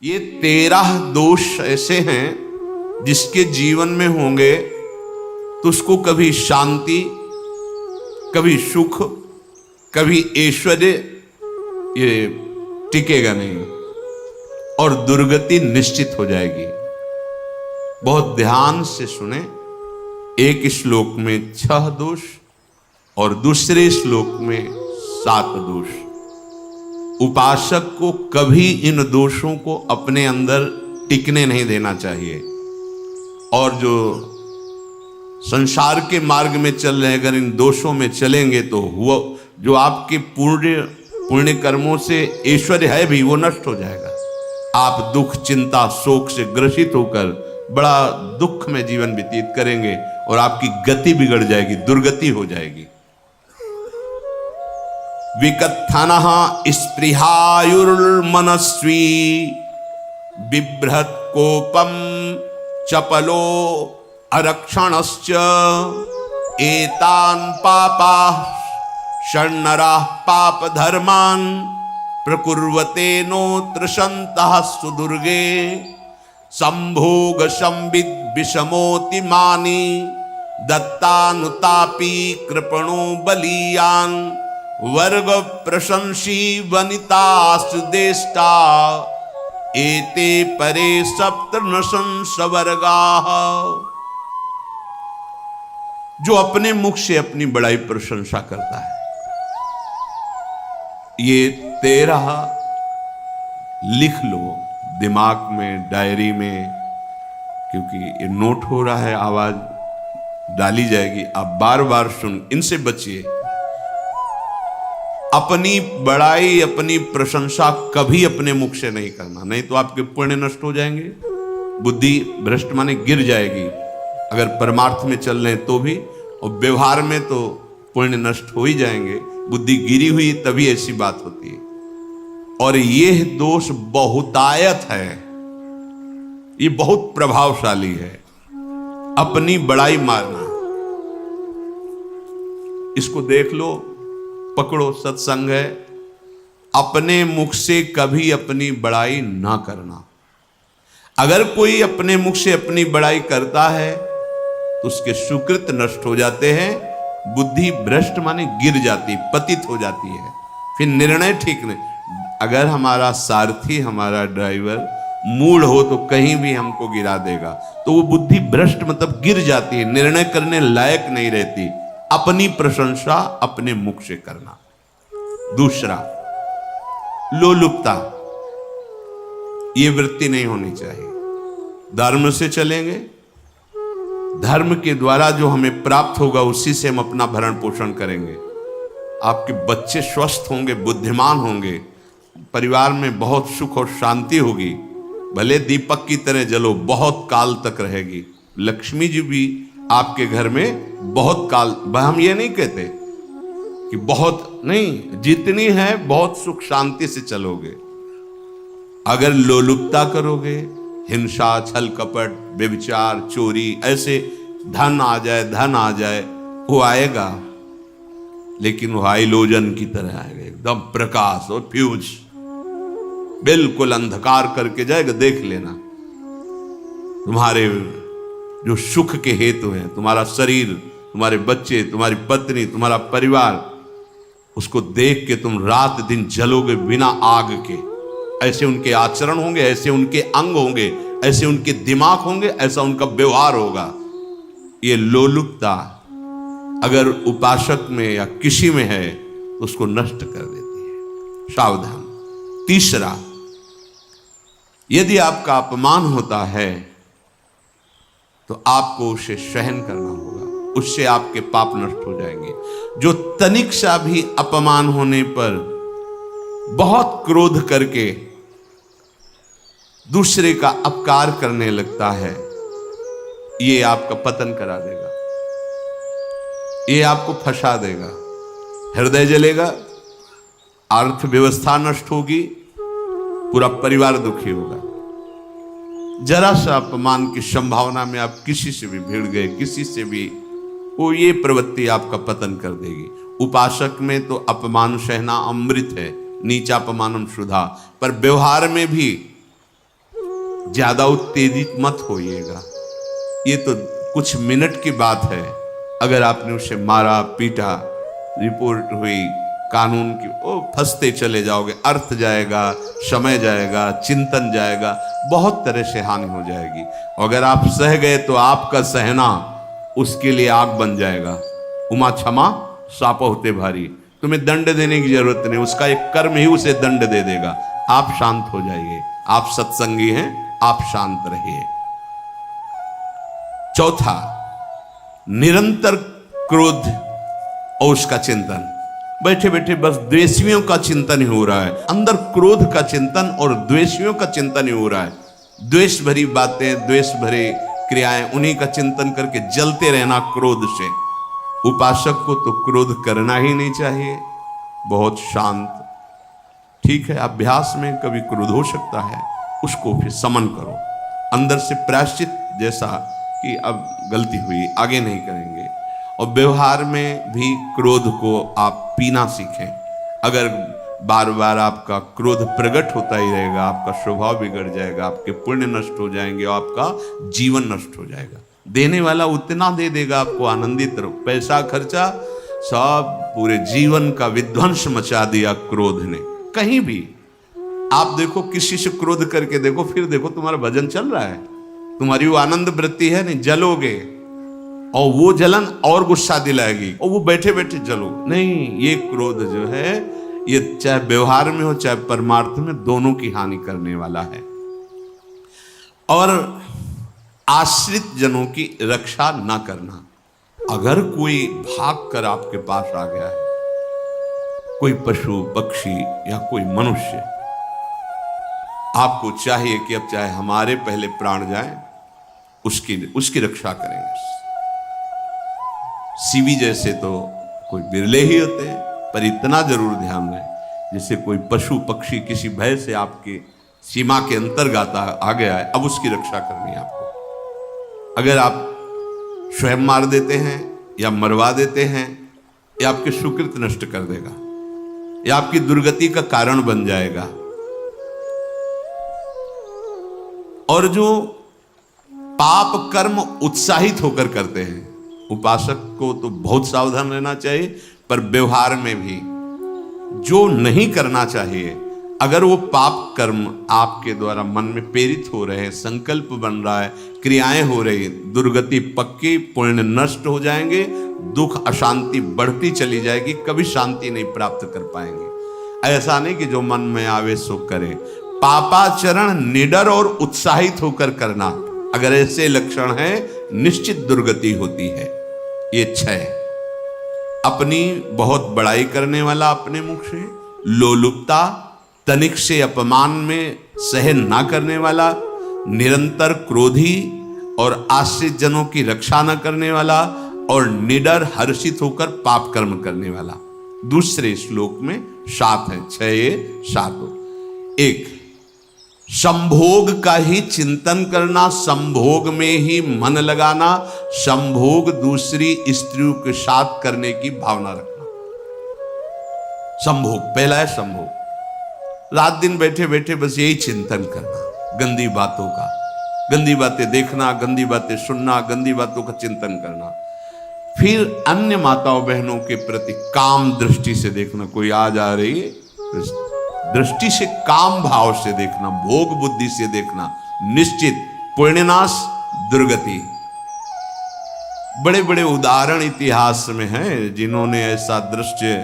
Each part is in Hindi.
ये 13 दोष ऐसे हैं जिसके जीवन में होंगे तो उसको कभी शांति, कभी सुख, कभी ऐश्वर्य ये टिकेगा नहीं और दुर्गति निश्चित हो जाएगी। बहुत ध्यान से सुने। एक श्लोक में 6 दोष और दूसरे श्लोक में 7 दोष। उपासक को कभी इन दोषों को अपने अंदर टिकने नहीं देना चाहिए। और जो संसार के मार्ग में चल रहे हैं, अगर इन दोषों में चलेंगे तो वो जो आपके पुण्य कर्मों से ऐश्वर्य है भी वो नष्ट हो जाएगा। आप दुख, चिंता, शोक से ग्रसित होकर बड़ा दुख में जीवन व्यतीत करेंगे और आपकी गति बिगड़ जाएगी, दुर्गति हो जाएगी। विकत्थनः स्पृहायुर्मनस्वी बिभ्रत कोपम चपलो अरक्षणश्च एतान् पापाः षण्णराः पाप धर्मान् प्रकुर्वते नोत्र सन्तः सुदुर्गे संभोग संविद विषमोति मानी दत्तानुतापी कृपणो बलीयान वर्ग प्रशंसी वनितास्तु देष्टा एते परे सप्तनशंस वर्गाः। जो अपने मुख से अपनी बड़ाई प्रशंसा करता है, ये 13 लिख लो दिमाग में, डायरी में, क्योंकि ये नोट हो रहा है, आवाज डाली जाएगी। आप बार बार सुन, इनसे बचिए। अपनी बड़ाई, अपनी प्रशंसा कभी अपने मुख से नहीं करना, नहीं तो आपके पुण्य नष्ट हो जाएंगे, बुद्धि भ्रष्ट माने गिर जाएगी। अगर परमार्थ में चल रहे हैं तो भी, और व्यवहार में तो पुण्य नष्ट हो ही जाएंगे। बुद्धि गिरी हुई तभी ऐसी बात होती है। और यह दोष बहुतायत है, ये बहुत प्रभावशाली है। अपनी बड़ाई मारना, इसको देख लो, पकड़ो, सत्संग है। अपने मुख से कभी अपनी बड़ाई ना करना। अगर कोई अपने मुख से अपनी बड़ाई करता है तो उसके सुकृत नष्ट हो जाते हैं, बुद्धि भ्रष्ट माने गिर जाती, पतित हो जाती है, फिर निर्णय ठीक नहीं। अगर हमारा सारथी, हमारा ड्राइवर मूढ़ हो तो कहीं भी हमको गिरा देगा, तो वो बुद्धि भ्रष्ट मतलब गिर जाती है, निर्णय करने लायक नहीं रहती। अपनी प्रशंसा अपने मुख से करना। दूसरा, लोलुपता, ये वृत्ति नहीं होनी चाहिए। धर्म से चलेंगे, धर्म के द्वारा जो हमें प्राप्त होगा उसी से हम अपना भरण पोषण करेंगे। आपके बच्चे स्वस्थ होंगे, बुद्धिमान होंगे, परिवार में बहुत सुख और शांति होगी। भले दीपक की तरह जलो, बहुत काल तक रहेगी। लक्ष्मी जी भी आपके घर में बहुत काल, हम ये नहीं कहते कि बहुत नहीं, जितनी है बहुत सुख शांति से चलोगे। अगर लोलुपता करोगे, हिंसा, छल कपट, व्यभिचार, चोरी, ऐसे धन आ जाए, वो आएगा, लेकिन वो हाइलोजन की तरह आएगा, एकदम प्रकाश और फ्यूज, बिल्कुल अंधकार करके जाएगा। देख लेना, तुम्हारे जो सुख के हेतु हैं, तुम्हारा शरीर, तुम्हारे बच्चे, तुम्हारी पत्नी, तुम्हारा परिवार, उसको देख के तुम रात दिन जलोगे बिना आग के। ऐसे उनके आचरण होंगे, ऐसे उनके अंग होंगे, ऐसे उनके दिमाग होंगे, ऐसा उनका व्यवहार होगा। ये लोलुपता अगर उपासक में या किसी में है तो उसको नष्ट कर देती है। सावधान। तीसरा, यदि आपका अपमान होता है तो आपको उसे सहन करना होगा, उससे आपके पाप नष्ट हो जाएंगे। जो तनिक सा भी अपमान होने पर बहुत क्रोध करके दूसरे का अपकार करने लगता है, ये आपका पतन करा देगा, ये आपको फंसा देगा, हृदय जलेगा, अर्थव्यवस्था नष्ट होगी, पूरा परिवार दुखी होगा। जरा सा अपमान की संभावना में आप किसी से भी भिड़ गए, किसी से भी, वो ये प्रवृत्ति आपका पतन कर देगी। उपासक में तो अपमान सहना अमृत है, नीचापमानम सुधा, पर व्यवहार में भी ज्यादा उत्तेजित मत होइएगा। ये तो कुछ मिनट की बात है। अगर आपने उसे मारा पीटा, रिपोर्ट हुई कानून की, ओ फंसते चले जाओगे, अर्थ जाएगा, समय जाएगा, चिंतन जाएगा, बहुत तरह से हानि हो जाएगी। अगर आप सह गए तो आपका सहना उसके लिए आग बन जाएगा। उमा क्षमा साप होते भारी। तुम्हें दंड देने की जरूरत नहीं, उसका एक कर्म ही उसे दंड दे देगा। आप शांत हो जाइए, आप सत्संगी हैं, आप शांत रहिए। चौथा, निरंतर क्रोध और उसका चिंतन। बैठे बैठे बस द्वेषियों का चिंतन ही हो रहा है, अंदर क्रोध का चिंतन और द्वेषियों का चिंतन ही हो रहा है। द्वेष भरी बातें, द्वेष भरे क्रियाएं, उन्हीं का चिंतन करके जलते रहना क्रोध से। उपासक को तो क्रोध करना ही नहीं चाहिए, बहुत शांत। ठीक है, अभ्यास में कभी क्रोध हो सकता है, उसको फिर समन करो, अंदर से प्रायश्चित जैसा कि अब गलती हुई, आगे नहीं करेंगे। और व्यवहार में भी क्रोध को आप पीना सीखें। अगर बार बार आपका क्रोध प्रकट होता ही रहेगा, आपका स्वभाव बिगड़ जाएगा, आपके पुण्य नष्ट हो जाएंगे और आपका जीवन नष्ट हो जाएगा। देने वाला उतना दे देगा आपको, आनंदित रहो। पैसा खर्चा सब पूरे जीवन का विध्वंस मचा दिया क्रोध ने। कहीं भी आप देखो, किसी से क्रोध करके देखो, फिर देखो तुम्हारा भजन चल रहा है, तुम्हारी वो आनंद वृत्ति है नहीं, जलोगे और वो जलन और गुस्सा दिलाएगी और वो बैठे बैठे जलो नहीं। ये क्रोध जो है, ये चाहे व्यवहार में हो चाहे परमार्थ में, दोनों की हानि करने वाला है। और आश्रित जनों की रक्षा ना करना। अगर कोई भाग कर आपके पास आ गया है, कोई पशु पक्षी या कोई मनुष्य, आपको चाहिए कि अब चाहे हमारे पहले प्राण जाए, उसकी रक्षा करेंगे। सीवी जैसे तो कोई बिरले ही होते हैं, पर इतना जरूर ध्यान रहे, जैसे कोई पशु पक्षी किसी भय से आपके सीमा के अंतर्गत आ गया है, अब उसकी रक्षा करनी है आपको। अगर आप स्वयं मार देते हैं या मरवा देते हैं, या आपके सुकृत नष्ट कर देगा, या आपकी दुर्गति का कारण बन जाएगा। और जो पाप कर्म उत्साहित होकर करते हैं, उपासक को तो बहुत सावधान रहना चाहिए, पर व्यवहार में भी जो नहीं करना चाहिए, अगर वो पाप कर्म आपके द्वारा मन में प्रेरित हो रहे हैं, संकल्प बन रहा है, क्रियाएं हो रही, दुर्गति पक्की, पुण्य नष्ट हो जाएंगे, दुख अशांति बढ़ती चली जाएगी, कभी शांति नहीं प्राप्त कर पाएंगे। ऐसा नहीं कि जो मन में आवे सो करे। पापाचरण निडर और उत्साहित होकर करना, अगर ऐसे लक्षण है, निश्चित दुर्गति होती है। ये 6, अपनी बहुत बड़ाई करने वाला अपने मुख से, लोलुपता, तनिक से अपमान में सहन ना करने वाला, निरंतर क्रोधी और आश्रित जनों की रक्षा न करने वाला, और निडर हर्षित होकर पाप कर्म करने वाला। दूसरे श्लोक में 7 है, 6 7। 1, संभोग का ही चिंतन करना, संभोग में ही मन लगाना, संभोग दूसरी स्त्रियों के साथ करने की भावना रखना। संभोग पहला है, संभोग। रात दिन बैठे बैठे बस यही चिंतन करना, गंदी बातों का, गंदी बातें देखना, गंदी बातें सुनना, गंदी बातों का चिंतन करना। फिर अन्य माताओं बहनों के प्रति काम दृष्टि से देखना, कोई आ जा रही है, दृष्टि से काम भाव से देखना, भोग बुद्धि से देखना, निश्चित पुण्यनाश दुर्गति। बड़े बड़े उदाहरण इतिहास में हैं जिन्होंने ऐसा दृश्य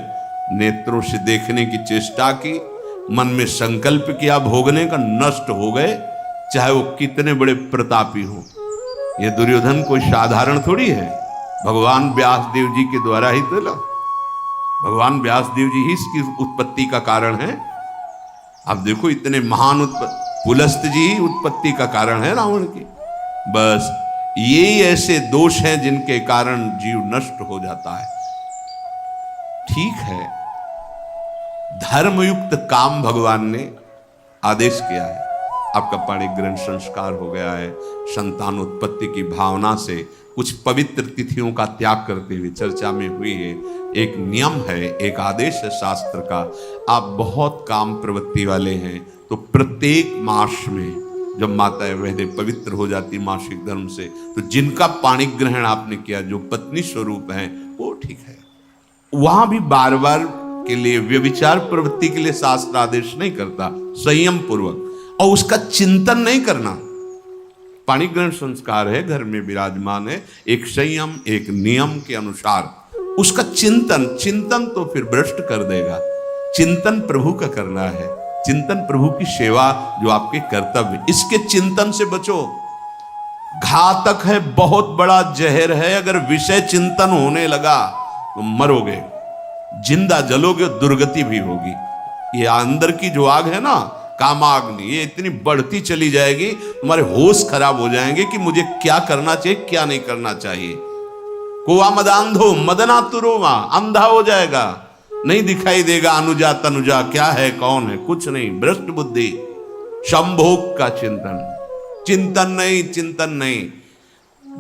नेत्रों से देखने की चेष्टा की, मन में संकल्प किया भोगने का, नष्ट हो गए, चाहे वो कितने बड़े प्रतापी हो। ये दुर्योधन कोई साधारण थोड़ी है, भगवान व्यास देव जी के द्वारा ही तो ला, भगवान व्यास देव जी ही इसकी उत्पत्ति का कारण है। आप देखो इतने महान पुलस्त जी ही उत्पत्ति का कारण है रावण की। बस यही ऐसे दोष हैं जिनके कारण जीव नष्ट हो जाता है। ठीक है, धर्मयुक्त काम भगवान ने आदेश किया है, आपका पाणिक ग्रंथ संस्कार हो गया है, संतान उत्पत्ति की भावना से कुछ पवित्र तिथियों का त्याग करते हुए चर्चा में हुई है। एक नियम है, एक आदेश है शास्त्र का। आप बहुत काम प्रवृत्ति वाले हैं तो प्रत्येक मास में जब माता वैदे पवित्र हो जाती मासिक धर्म से, तो जिनका पाणी ग्रहण आपने किया, जो पत्नी स्वरूप है, वो ठीक है। वहां भी बार बार के लिए व्यभिचार प्रवृत्ति के लिए शास्त्र आदेश नहीं करता, संयम पूर्वक, और उसका चिंतन नहीं करना। पाणी ग्रहण संस्कार है, घर में विराजमान है, एक संयम एक नियम के अनुसार उसका चिंतन तो फिर भ्रष्ट कर देगा। चिंतन प्रभु का करना है, चिंतन प्रभु की सेवा जो आपके कर्तव्य, इसके चिंतन से बचो। घातक है, बहुत बड़ा जहर है। अगर विषय चिंतन होने लगा तो मरोगे, जिंदा जलोगे, दुर्गति भी होगी। ये अंदर की जो आग है ना, कामाग्नि, ये इतनी बढ़ती चली जाएगी, तुम्हारे होश खराब हो जाएंगे कि मुझे क्या करना चाहिए, क्या नहीं करना चाहिए। कोआ मदांधो मदनातुरोमा, अंधा हो जाएगा, नहीं दिखाई देगा अनुजा तनुजा क्या है कौन है, कुछ नहीं, भ्रष्ट बुद्धि। संभोग का चिंतन नहीं।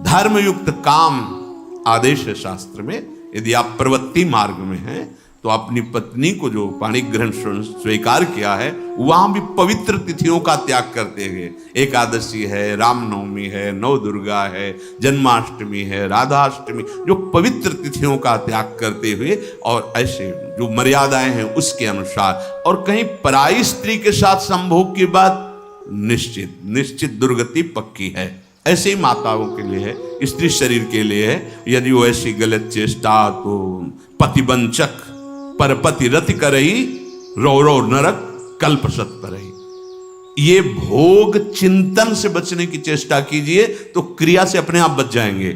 धर्मयुक्त काम आदेश है शास्त्र में। यदि आप प्रवृत्ति मार्ग में हैं तो अपनी पत्नी को जो पाणी ग्रहण स्वीकार किया है, वहां भी पवित्र तिथियों का त्याग करते हुए, एकादशी है, रामनवमी है, नव दुर्गा है, जन्माष्टमी है, राधाष्टमी, जो पवित्र तिथियों का त्याग करते हुए, और ऐसे जो मर्यादाएं हैं उसके अनुसार, और कहीं पराई स्त्री के साथ संभोग की बात निश्चित दुर्गति पक्की है। ऐसे ही माताओं के लिए है, स्त्री शरीर के लिए है। यदि वो ऐसी गलत चेष्टा तो पतिवंचक परपति रति करही, रो नरक कल्प सत परही। ये भोग चिंतन से बचने की चेष्टा कीजिए तो क्रिया से अपने आप बच जाएंगे।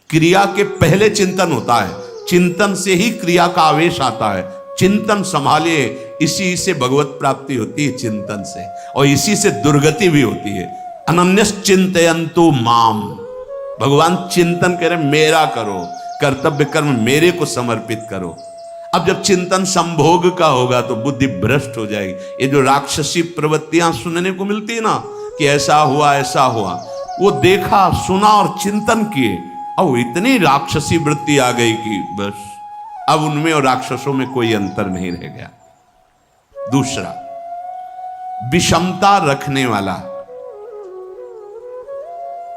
क्रिया के पहले चिंतन होता है, चिंतन से ही क्रिया का आवेश आता है। चिंतन संभालिए, इसी से भगवत प्राप्ति होती है, चिंतन से, और इसी से दुर्गति भी होती है। अनन्यश्चिन्तयन्तु माम, भगवान चिंतन कह रहे मेरा करो, कर्तव्य कर्म मेरे को समर्पित करो। अब जब चिंतन संभोग का होगा तो बुद्धि भ्रष्ट हो जाएगी। ये जो राक्षसी प्रवृत्तियां सुनने को मिलती है ना, कि ऐसा हुआ, वो देखा सुना और चिंतन किए, और इतनी राक्षसी वृत्ति आ गई कि बस अब उनमें और राक्षसों में कोई अंतर नहीं रह गया। दूसरा, विषमता रखने वाला,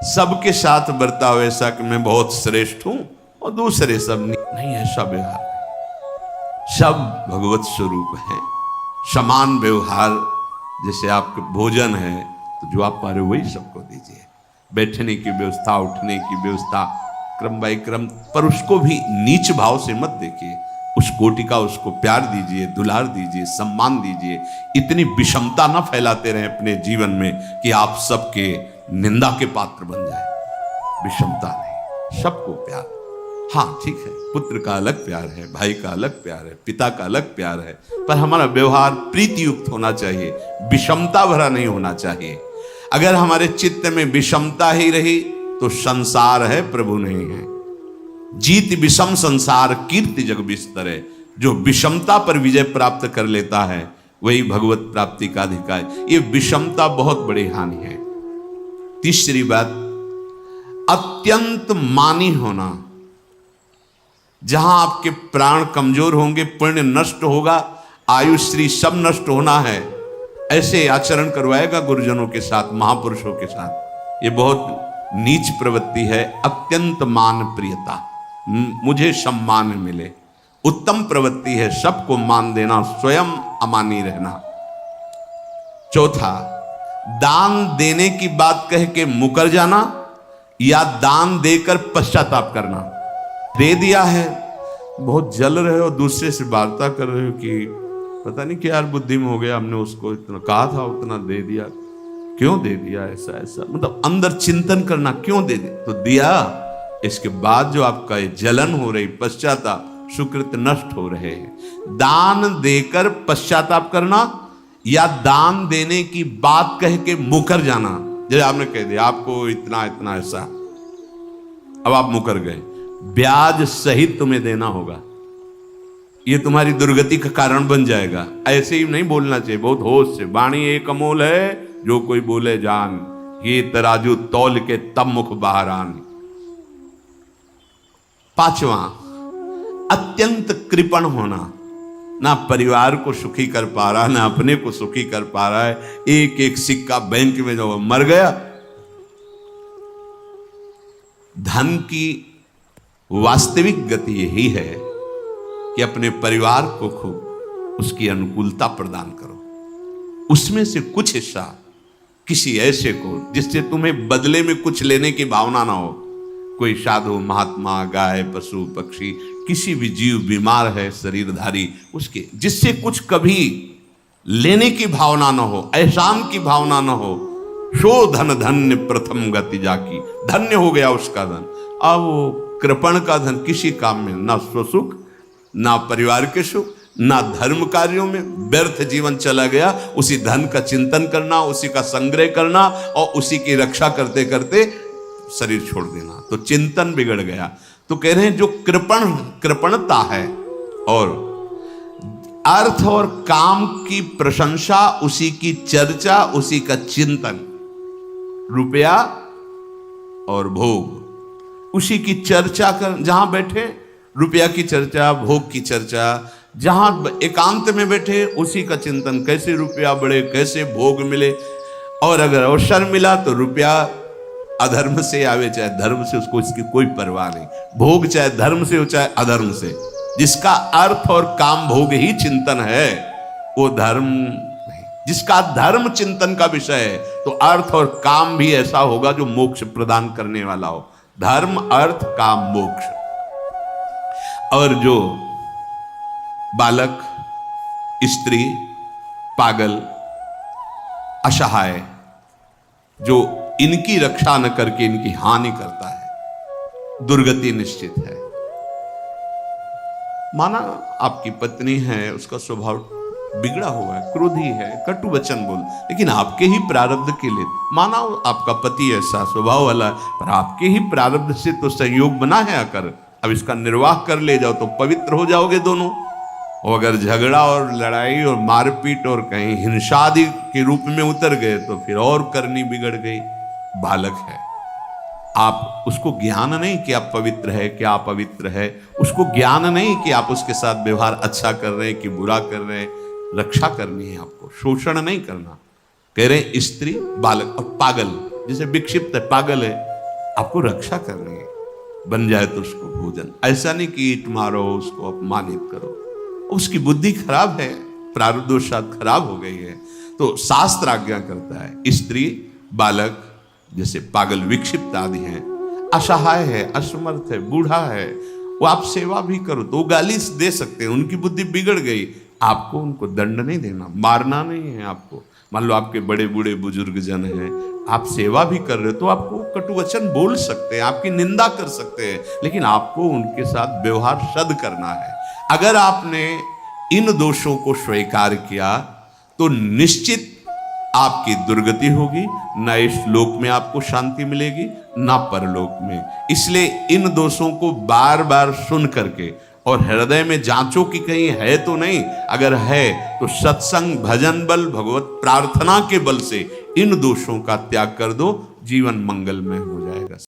सबके साथ बर्ताव ऐसा कि मैं बहुत श्रेष्ठ हूं और दूसरे सब नहीं, ऐसा व्यवहार। सब भगवत स्वरूप है, समान व्यवहार। जैसे आपके भोजन है तो जो आप पा रहे हो वही सबको दीजिए। बैठने की व्यवस्था, उठने की व्यवस्था, क्रम बाई क्रम, पर उसको भी नीच भाव से मत देखिए। उस कोटि का उसको प्यार दीजिए, दुलार दीजिए, सम्मान दीजिए। इतनी विषमता न फैलाते रहें अपने जीवन में कि आप सबके निंदा के पात्र बन जाए। विषमता नहीं, सबको प्यार। हाँ ठीक है, पुत्र का अलग प्यार है, भाई का अलग प्यार है, पिता का अलग प्यार है, पर हमारा व्यवहार प्रीति युक्त होना चाहिए, विषमता भरा नहीं होना चाहिए। अगर हमारे चित्त में विषमता ही रही तो संसार है, प्रभु नहीं है। जीत विषम संसार कीर्ति जग बिस्तर है। जो विषमता पर विजय प्राप्त कर लेता है वही भगवत प्राप्ति का अधिकार। ये विषमता बहुत बड़ी हानि है। तीसरी बात, अत्यंत मानी होना। जहां आपके प्राण कमजोर होंगे, पुण्य नष्ट होगा, आयुश्री सब नष्ट होना है, ऐसे आचरण करवाएगा गुरुजनों के साथ, महापुरुषों के साथ। ये बहुत नीच प्रवृत्ति है। अत्यंत मान प्रियता, मुझे सम्मान मिले, उत्तम प्रवृत्ति है। सबको मान देना, स्वयं अमानी रहना। चौथा, दान देने की बात कह के मुकर जाना या दान देकर पश्चाताप करना। दे दिया है, बहुत जल रहे हो, दूसरे से वार्ता कर रहे हो कि पता नहीं क्या यार बुद्धि में हो गया, हमने उसको इतना कहा था, उतना दे दिया, क्यों दे दिया, ऐसा मतलब अंदर चिंतन करना, क्यों दे दिया तो दिया। इसके बाद जो आपका ये जलन हो रही, पश्चाताप, सुकृत नष्ट हो रहे हैं। दान देकर पश्चाताप करना या दान देने की बात कह के मुकर जाना। जैसे आपने कह दिया आपको इतना इतना ऐसा, अब आप मुकर गए, ब्याज सहित तुम्हें देना होगा, ये तुम्हारी दुर्गति का कारण बन जाएगा। ऐसे ही नहीं बोलना चाहिए, बहुत होश से। वाणी एक अमोल है, जो कोई बोले जान, ये तराजू तौल के तब मुख बाहर आन। पांचवा, अत्यंत कृपण होना। ना परिवार को सुखी कर पा रहा, ना अपने को सुखी कर पा रहा है। एक एक सिक्का बैंक में जो मर गया। धन की वास्तविक गति यही है कि अपने परिवार को खूब उसकी अनुकूलता प्रदान करो, उसमें से कुछ हिस्सा किसी ऐसे को जिससे तुम्हें बदले में कुछ लेने की भावना ना हो। कोई साधु महात्मा, गाय, पशु, पक्षी, किसी भी जीव बीमार है शरीरधारी, उसके जिससे कुछ कभी लेने की भावना ना हो, एहसान की भावना ना हो। सो धन धन्य प्रथम गति जाकी, धन्य हो गया उसका धन। अब वो कृपण का धन किसी काम में ना स्वसुख, ना परिवार के सुख, ना धर्म कार्यों में, व्यर्थ जीवन चला गया। उसी धन का चिंतन करना, उसी का संग्रह करना और उसी की रक्षा करते करते शरीर छोड़ देना, तो चिंतन बिगड़ गया। तो कह रहे हैं जो कृपणता है और अर्थ और काम की प्रशंसा, उसी की चर्चा, उसी का चिंतन, रुपया और भोग, उसी की चर्चा कर, जहां बैठे रुपया की चर्चा, भोग की चर्चा, जहां एकांत में बैठे उसी का चिंतन, कैसे रुपया बढ़े, कैसे भोग मिले। और अगर अवसर मिला तो रुपया अधर्म से आवे चाहे धर्म से, उसको इसकी कोई परवाह नहीं। भोग चाहे धर्म से हो चाहे अधर्म से, जिसका अर्थ और काम भोग ही चिंतन है वो धर्म नहीं। जिसका धर्म चिंतन का विषय है तो अर्थ और काम भी ऐसा होगा जो मोक्ष प्रदान करने वाला हो। धर्म, अर्थ, काम, मोक्ष। और जो बालक, स्त्री, पागल, असहाय, जो इनकी रक्षा न करके इनकी हानि करता है, दुर्गति निश्चित है। माना आपकी पत्नी है, उसका स्वभाव बिगड़ा हुआ है, क्रोधी है, कटु वचन बोल, लेकिन आपके ही प्रारब्ध के लिए, माना आपका पति ऐसा स्वभाव वाला है, पर आपके ही प्रारब्ध से तो संयोग बना है आकर, अब इसका निर्वाह कर ले जाओ तो पवित्र हो जाओगे दोनों। और अगर झगड़ा और लड़ाई और मारपीट और कहीं हिंसादि के रूप में उतर गए तो फिर और करनी बिगड़ गई। बालक है, आप उसको ज्ञान नहीं कि आप पवित्र है, कि आप पवित्र है, उसको ज्ञान नहीं कि आप उसके साथ व्यवहार अच्छा कर रहे हैं कि बुरा कर रहे हैं। रक्षा करनी है आपको, शोषण नहीं करना। कह रहे हैं स्त्री, बालक और पागल, जिसे विक्षिप्त है, पागल है, आपको रक्षा करनी है। बन जाए तो उसको भोजन, ऐसा नहीं कि ईंट मारो, उसको अपमानित करो, उसकी बुद्धि खराब है, प्रारब्धवशात खराब हो गई है। तो शास्त्र आज्ञा करता है स्त्री, बालक, जैसे पागल, विक्षिप्त आदि हैं, असहाय है, असमर्थ है, बूढ़ा है, वो आप सेवा भी करो तो गाली दे सकते हैं, उनकी बुद्धि बिगड़ गई। आपको उनको दंड नहीं देना, मारना नहीं है आपको। मान लो आपके बड़े बूढ़े बुजुर्ग जन हैं, आप सेवा भी कर रहे हो तो आपको कटु वचन बोल सकते हैं, आपकी निंदा कर सकते हैं, लेकिन आपको उनके साथ व्यवहार सद करना है। अगर आपने इन दोषों को स्वीकार किया तो निश्चित आपकी दुर्गति होगी, ना इस लोक में आपको शांति मिलेगी ना परलोक में। इसलिए इन दोषों को बार बार सुन करके और हृदय में जांचो कि कहीं है तो नहीं। अगर है तो सत्संग, भजन बल, भगवत प्रार्थना के बल से इन दोषों का त्याग कर दो, जीवन मंगलमय हो जाएगा।